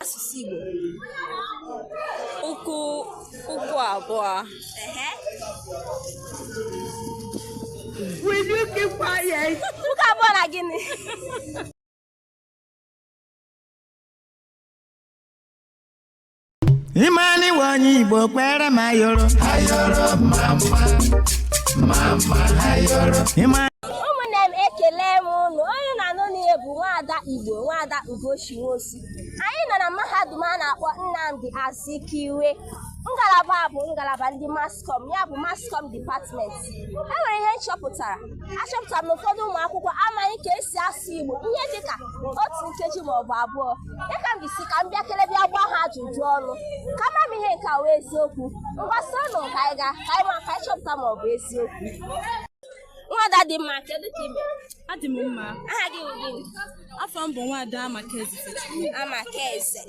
asụsụ Igbo. Ụkwụ abụọ. Will you keep quiet? Ụkwụ abụọ na gịnị? Imani wanyi Igbo kwere ma yoro. Ayoro mama ayoro. Ụmụnne m ekele m unu. Onye na-anụ n'ihe bụ nwaada Igbo, nwaada Ugochi Nwosu. Anyị nọ na mahadum a na-akpọ Nnamdi Azikiwe. Ngalaba bụ ngalaba ndị mascom, ya bụ mascom dipatmenti. E nwere ihe achọpụtara m na ụfọdụ ụmụ akwụkwọ amaghị ka esi asụ Igbo ihe dịka otu nkeji maọbụ abụọ. Ya ka m gisi ka m bịa kelebịa gwa ha ajụjụ ọnụ ka ama m ihe nke a wee eziokwu. Mgbasonụ ka anyị chọpụta maọbụ eziokwu. Nwada dị mma, kedu ka ime? Adị m mma. Aha gị bụ gịnị? Afọ m bụ Nwada Amakeze. Amakeze.